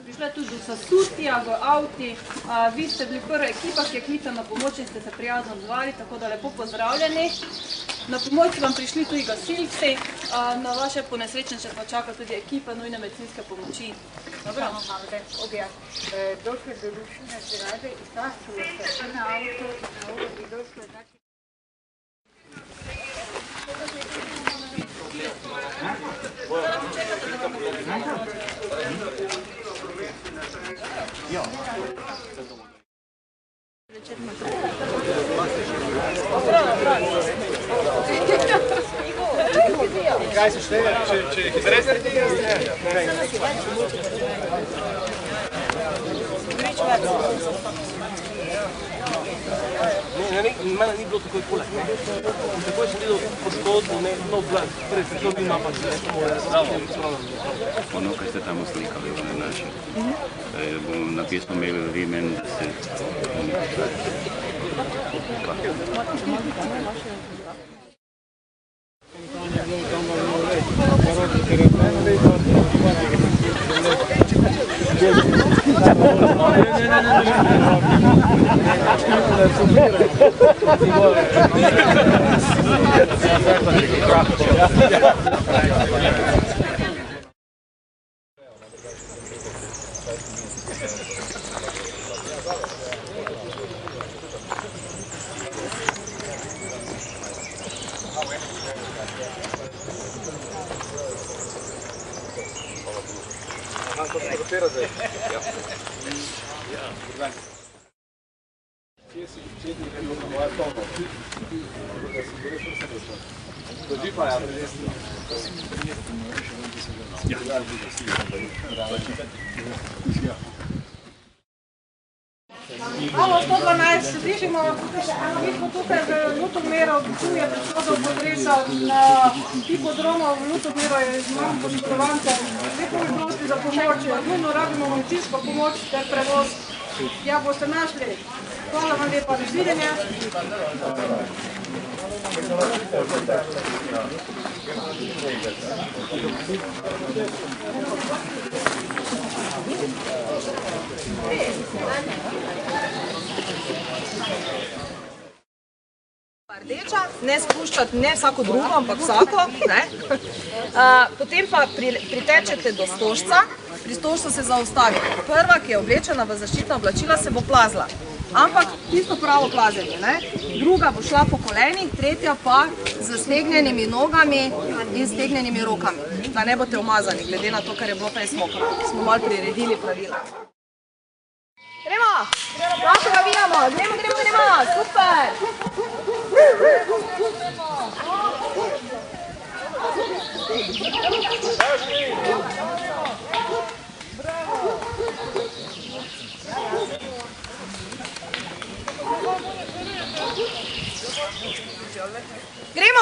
Prišla je tudi do sosutja v avti. Vi ste bili prva ekipa, ki je klicala na pomoč in ste se prijazno odzvali, tako da lepo pozdravljeni. Na pomoč vam prišli tudi gasilci, na vaše ponesrečneže pa čaka tudi ekipa nujne medicinske pomoči. Dobro? Došlo je do rušenja zgrade i sasilo se na auto i na ovo bi došlo je znači... Kaj se šteje? Če jih izrezali tega? Mene ni bilo takoj poleg. Takoj sem videl poškodbo, no blad, prej se to bil napak, da smo Ono, kaj ste tamo slikali, one naše. Bom napisno mail v imen, da se... Halo, 112, slišimo, mi smo tukaj v Ljutomeru, tu je prišlo do potresa na hipodromu v Ljutomeru, imamo poškodovance, lepo bi prosti za pomoč, nujno rabimo medicinsko pomoč ter prevoz. Ja, boste našli. Hvala vam lepa, nasvidenja. Rdeča, ne spuščati ne vsako drugo, ampak vsako. Potem pa pritečete do stožca, pri stožcu se zaustavite. Prva, ki je oblečena v zaščitna oblačila, se bo plazila. Ampak tisto pravo plazenje. Druga bo šla po kolenih, tretja pa z stegnjenimi nogami in stegnjenimi rokami. Da ne boste umazani, glede na to, kar je bilo prej smokro. Smo malo priredili pravila. Gremo! Lahko ga vidimo! Gremo! Super!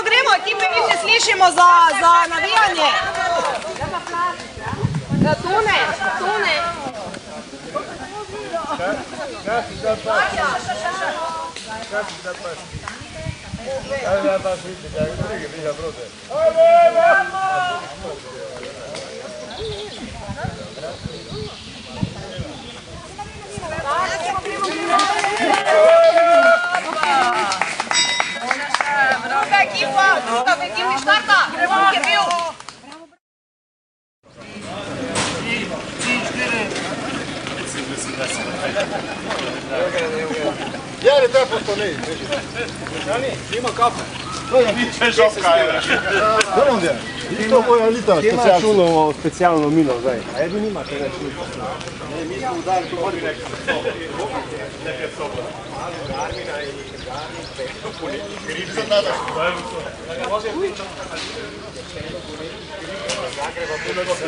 Gremo, ekipe, mi se slišimo za navijanje. Tune. Druga ekipa, štarta, Vuk je bil. Jari, te postoni. Jani, ima kape. To je niče žopka. Dobro je. To bojo lito specijalno milo zdaj. A jedu nima tega šuno. Ne, mi smo udali, to vodi nekaj. Nekaj sobo. Armina i Armin, grip se nada. Zagreba puno se.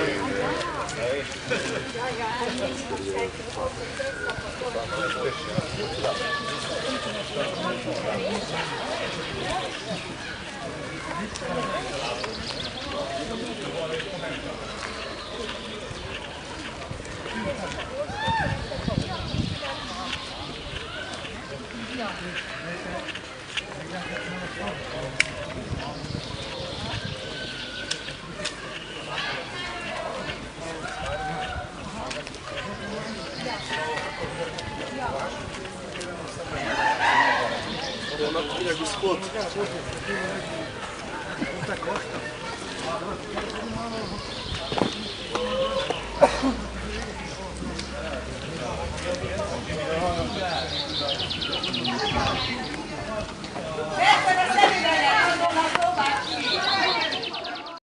gospod.